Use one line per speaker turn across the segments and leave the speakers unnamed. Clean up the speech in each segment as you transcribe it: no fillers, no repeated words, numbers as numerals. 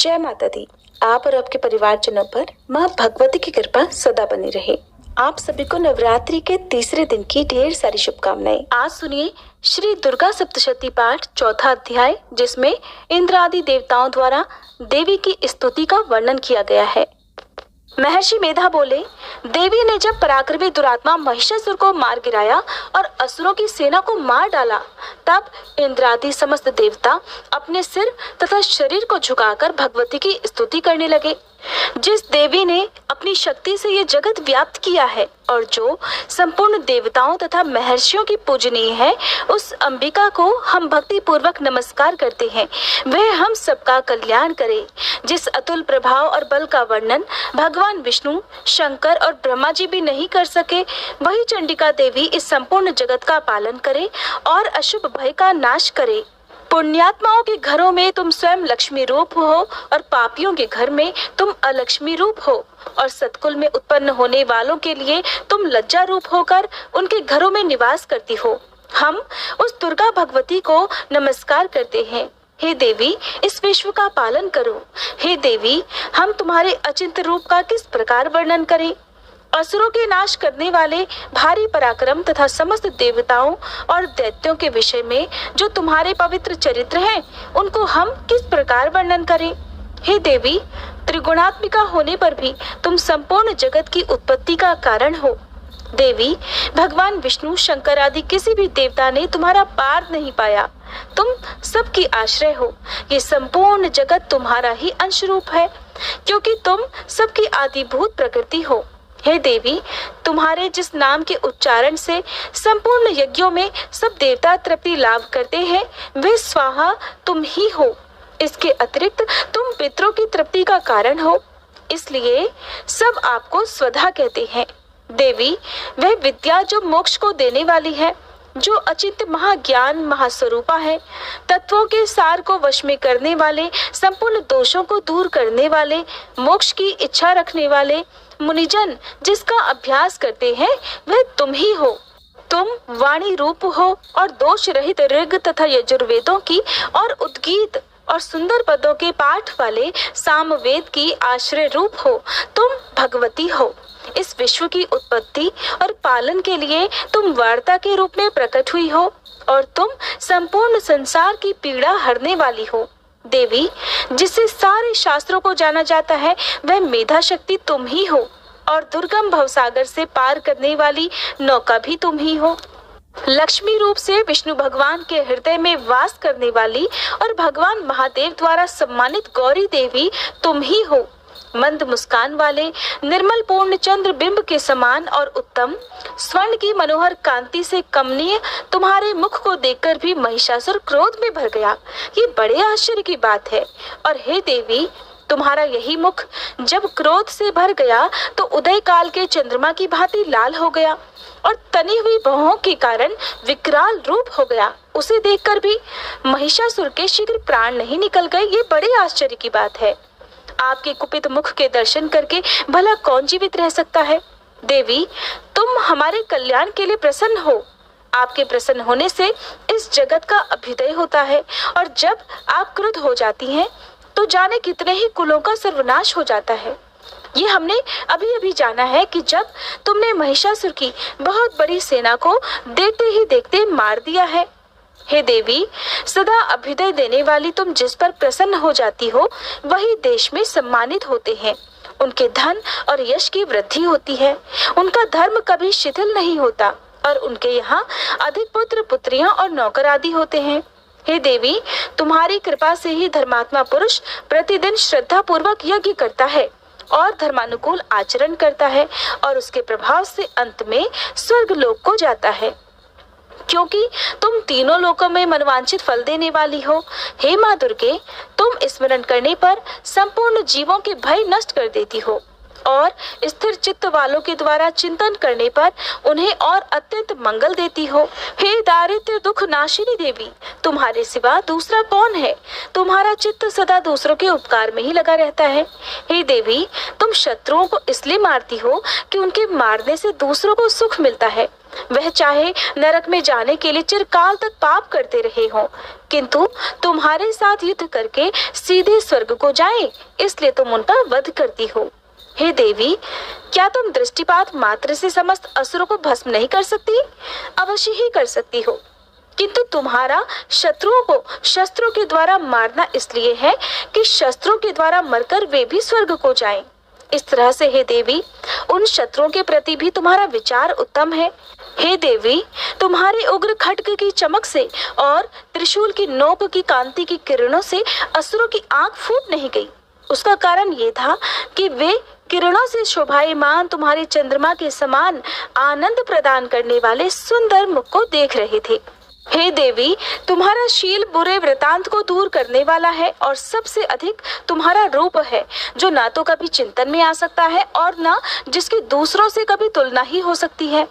जय माता दी। आप और आपके परिवारजनों पर माँ भगवती की कृपा सदा बनी रहे। आप सभी को नवरात्रि के तीसरे दिन की ढेर सारी शुभकामनाएं। आज सुनिए श्री दुर्गा सप्तशती पाठ चौथा अध्याय, जिसमें इंद्र आदि देवताओं द्वारा देवी की स्तुति का वर्णन किया गया है। महर्षि मेधा बोले, देवी ने जब पराक्रमी दुरात्मा महिषासुर को मार गिराया और असुरों की सेना को मार डाला, तब इंद्रादि समस्त देवता अपने सिर तथा शरीर को झुकाकर भगवती की स्तुति करने लगे। जिस देवी ने अपनी शक्ति से ये जगत व्याप्त किया है और जो संपूर्ण देवताओं तथा महर्षियों की पूजनीय है, उस अंबिका को हम भक्ति पूर्वक नमस्कार करते हैं। वह हम सबका कल्याण करे। जिस अतुल प्रभाव और बल का वर्णन भगवान विष्णु, शंकर और ब्रह्मा जी भी नहीं कर सके, वही चंडिका देवी इस संपूर्ण जगत का पालन करे और अशुभ भय का नाश करे। पुण्यात्माओं के घरों में तुम स्वयं लक्ष्मी रूप हो और पापियों के घर में तुम अलक्ष्मी रूप हो, और सतकुल में उत्पन्न होने वालों के लिए तुम लज्जा रूप होकर उनके घरों में निवास करती हो। हम उस दुर्गा भगवती को नमस्कार करते हैं। हे देवी, इस विश्व का पालन करो। हे देवी, हम तुम्हारे अचिंत्य रूप का किस प्रकार वर्णन करें। असुरों के नाश करने वाले भारी पराक्रम तथा समस्त देवताओं और दैत्यों के विषय में जो तुम्हारे पवित्र चरित्र हैं, उनको हम किस प्रकार वर्णन करें। हे देवी, त्रिगुणात्मिका होने पर भी तुम संपूर्ण जगत की उत्पत्ति का कारण हो। देवी, भगवान विष्णु, शंकर आदि किसी भी देवता ने तुम्हारा पार नहीं पाया। तुम सबकी आश्रय हो। ये संपूर्ण जगत तुम्हारा ही अंश रूप है, क्योंकि तुम सबकी आदिभूत प्रकृति हो। हे देवी, तुम्हारे जिस नाम के उच्चारण से संपूर्ण यज्ञों में सब देवता तृप्ति लाभ करते हैं, वे स्वाहा तुम ही हो। इसके अतिरिक्त तुम पितरों की तृप्ति का कारण हो, इसलिए सब आपको स्वधा कहते हैं। देवी, वह विद्या जो मोक्ष को देने वाली है, जो अचिंत्य महाज्ञान महास्वरूपा है, तत्वों के सार को वश में करने वाले, संपूर्ण दोषों को दूर करने वाले, मोक्ष की इच्छा रखने वाले मुनिजन जिसका अभ्यास करते हैं, वह तुम ही हो। तुम वाणी रूप हो और दोष रहित ऋग तथा यजुर्वेदों की और उद्गीत और सुंदर पदों के पाठ वाले सामवेद की आश्रय रूप हो। तुम भगवती हो। इस विश्व की उत्पत्ति और पालन के लिए तुम वार्ता के रूप में प्रकट हुई हो और तुम संपूर्ण संसार की पीड़ा हरने वाली हो। देवी, जिससे सारे शास्त्रों को जाना जाता है, वह मेधा शक्ति तुम ही हो, और दुर्गम भवसागर से पार करने वाली नौका भी तुम ही हो। लक्ष्मी रूप से विष्णु भगवान के हृदय में वास करने वाली और भगवान महादेव द्वारा सम्मानित गौरी देवी तुम ही हो। मंद मुस्कान वाले निर्मल पूर्ण चंद्र बिंब के समान और उत्तम स्वर्ण की मनोहर कांति से कमनीय तुम्हारे मुख को देखकर भी महिषासुर क्रोध में भर गया। ये बड़े आश्चर्य की बात है। और हे देवी, तुम्हारा यही मुख जब क्रोध से भर गया तो उदय काल के चंद्रमा की भांति लाल हो गया और तनी हुई भौहों के कारण विकराल रूप हो गया। उसे देखकर भी महिषासुर के शीघ्र प्राण नहीं निकल गए। ये बड़े आश्चर्य की बात है। आपके कुपित मुख के दर्शन करके भला कौन जीवित रह सकता है। देवी, तुम हमारे कल्याण के लिए प्रसन्न हो। आपके प्रसन्न होने से इस जगत का अभ्युदय होता है, और जब आप क्रुद्ध हो जाती हैं तो जाने कितने ही कुलों का सर्वनाश हो जाता है। ये हमने अभी अभी जाना है कि जब तुमने महिषासुर की बहुत बड़ी सेना को देखते ही देखते मार दिया है। हे देवी, सदा अभ्युदय देने वाली तुम जिस पर प्रसन्न हो जाती हो, वही देश में सम्मानित होते हैं। उनके धन और यश की वृद्धि होती है। उनका धर्म कभी शिथिल नहीं होता और उनके यहाँ अधिक पुत्र पुत्रियां और नौकर आदि होते हैं। हे देवी, तुम्हारी कृपा से ही धर्मात्मा पुरुष प्रतिदिन श्रद्धा पूर्वक यज्ञ करता है और धर्मानुकूल आचरण करता है, और उसके प्रभाव से अंत में स्वर्ग लोक को जाता है, क्योंकि तुम तीनों लोकों में मनवांछित फल देने वाली हो। हे माँ दुर्गे, तुम स्मरण करने पर संपूर्ण जीवों के भय नष्ट कर देती हो और स्थिर चित्त वालों के द्वारा चिंतन करने पर उन्हें और अत्यंत मंगल देती हो। हे दारिद्र्य दुख नाशिनी देवी, तुम्हारे सिवा दूसरा कौन है। तुम्हारा चित्त सदा दूसरों के उपकार में ही लगा रहता है। हे देवी, तुम शत्रुओं को इसलिए मारती हो कि उनके मारने से दूसरों को सुख मिलता है, वह चाहे नरक में जाने के लिए चिरकाल तक पाप करते रहे हों, किंतु तुम्हारे साथ युद्ध करके सीधे स्वर्ग को जाएं, इसलिए तुम उनका वध करती हो। हे देवी, क्या तुम दृष्टिपात मात्र से समस्त असुरों को भस्म नहीं कर सकती? अवश्य ही कर सकती हो, किंतु तुम्हारा शत्रुओं को शस्त्रों के द्वारा मारना इसलिए है कि शस्त्रों के द्वारा मरकर वे भी स्वर्ग को जाएं। इस तरह से हे देवी, उन शत्रुओं के प्रति भी तुम्हारा विचार उत्तम है। हे देवी, तुम्हारे उग्र खड्ग की चमक से और त्रिशूल की नोक की कांति की किरणों से असुरों की आंख फूट नहीं गई। उसका कारण ये था कि वे किरणों से शोभायमान तुम्हारे चंद्रमा के समान आनंद प्रदान करने वाले सुंदर मुख को देख रहे थे। हे देवी, तुम्हारा शील बुरे वृतांत को दूर करने वाला है और सबसे अधिक तुम्हारा रूप है, जो ना तो कभी चिंतन में आ सकता है और ना जिसकी दूसरों से कभी तुलना ही हो सकती है।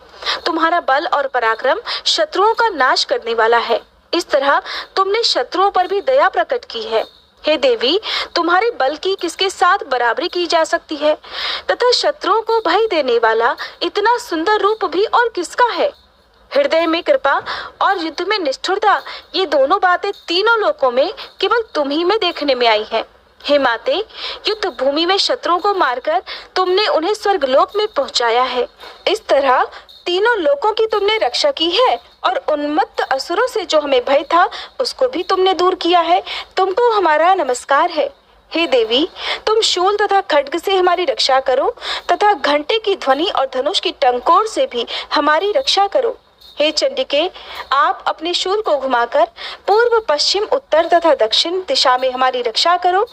तुम्हारा बल और पराक्रम शत्रुओं का नाश करने वाला है। इस तरह तुमने शत्रुओं पर भी दया प्रकट की है। हे देवी, तुम्हारे बल की किसके साथ बराबरी की जा सकती है, तथा शत्रुओं को भय देने वाला इतना सुंदर रूप भी और किसका है? हृदय में कृपा और युद्ध में निष्ठुरता, ये दोनों बातें तीनों लोकों में केवल तुम ही में देखने में आई हैं। हे माते, युद्ध भूमि में शत्रुओं को मारकर तुमने उन्हें स्वर्गलोक में पहुंचाया है। इस तरह तीनों लोकों की तुमने रक्षा की है और उन्मत्त असुरों से जो हमें भय था उसको भी तुमने दूर किया है। तुमको हमारा नमस्कार है। हे देवी, तुम शूल तथा खड्ग से हमारी रक्षा करो तथा घंटे की ध्वनि और धनुष की टंकोर से भी हमारी रक्षा करो। हे चंडिके, आप अपने शूल को घुमाकर पूर्व, पश्चिम, उत्तर तथा दक्षिण दिशा में हमारी रक्षा करो।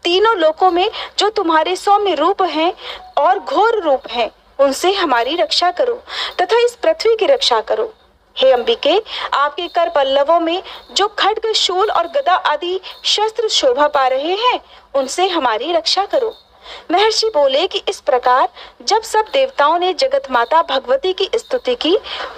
तीनों लोकों में जो तुम्हारे सौम्य रूप हैं और घोर रूप हैं, उनसे हमारी रक्षा करो तथा इस पृथ्वी की रक्षा करो। हे अंबिके, आपके कर पल्लवों में जो खड्ग, शूल और गदा आदि शस्त्र शोभा पा रहे हैं, उनसे हमारी रक्षा करो। महर्षि बोले कि इस प्रकार जब सब देवताओं ने जगत माता भगवती की स्तुति की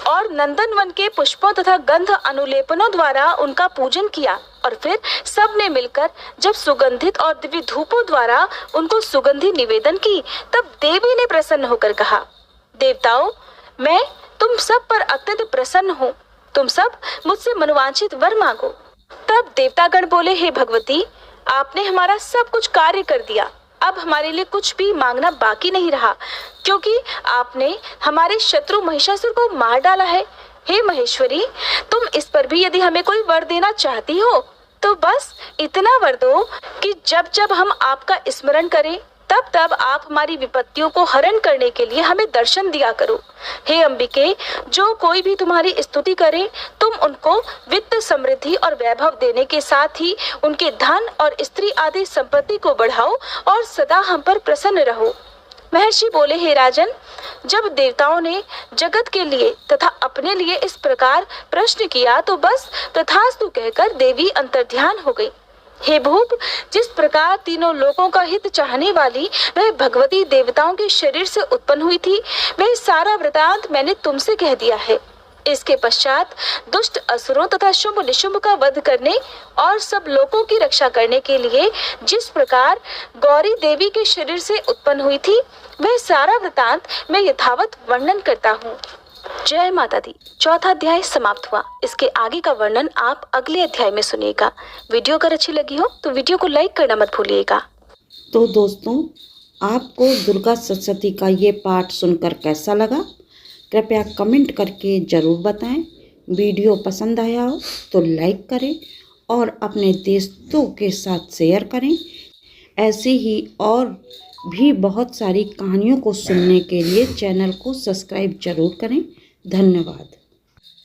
और नंदनवन के पुष्पों तथा गंध अनुलेपनों द्वारा उनका पूजन किया और फिर सब ने मिलकर जब सुगंधित और दिव्य धूपों द्वारा उनको सुगंधि निवेदन की, तब देवी ने प्रसन्न होकर कहा, देवताओं, मैं तुम सब पर अत्यंत प्रसन्न हूँ। तुम सब मुझसे मनोवांछित वर मांगो। तब देवतागण बोले, हे भगवती, आपने हमारा सब कुछ कार्य कर दिया। अब हमारे लिए कुछ भी मांगना बाकी नहीं रहा, क्योंकि आपने हमारे शत्रु महिषासुर को मार डाला है। हे महेश्वरी, तुम इस पर भी यदि हमें कोई वर देना चाहती हो तो बस इतना वर दो कि जब जब हम आपका स्मरण करें तब तब आप हमारी विपत्तियों को हरण करने के लिए हमें दर्शन दिया करो। हे अंबिके, जो कोई भी तुम्हारी स्तुति करे, तुम उनको वित्त, समृद्धि और वैभव देने के साथ ही उनके धन और स्त्री आदि संपत्ति को बढ़ाओ और सदा हम पर प्रसन्न रहो। महर्षि बोले, हे राजन, जब देवताओं ने जगत के लिए तथा अपने लिए इस प्रकार प्रश्न किया तो बस तथास्तु कहकर देवी अंतर्ध्यान हो गई। हे भूप, जिस प्रकार तीनों लोगों का हित चाहने वाली वह भगवती देवताओं के शरीर से उत्पन्न हुई थी, वह सारा वृतांत मैंने तुमसे कह दिया है। इसके पश्चात दुष्ट असुरों तथा शुंभ निशुंभ का वध करने और सब लोगों की रक्षा करने के लिए जिस प्रकार गौरी देवी के शरीर से उत्पन्न हुई थी, वह सारा वृतांत मैं यथावत वर्णन करता हूँ। जय माता दी। चौथा अध्याय समाप्त हुआ। इसके आगे का वर्णन आप अगले अध्याय में सुनिएगा। वीडियो अगर अच्छी लगी हो तो वीडियो को लाइक करना मत भूलिएगा।
तो दोस्तों, आपको दुर्गा सप्तशती का ये पाठ सुनकर कैसा लगा, कृपया कमेंट करके ज़रूर बताएं। वीडियो पसंद आया हो तो लाइक करें और अपने दोस्तों के साथ शेयर करें। ऐसे ही और भी बहुत सारी कहानियों को सुनने के लिए चैनल को सब्सक्राइब जरूर करें। धन्यवाद।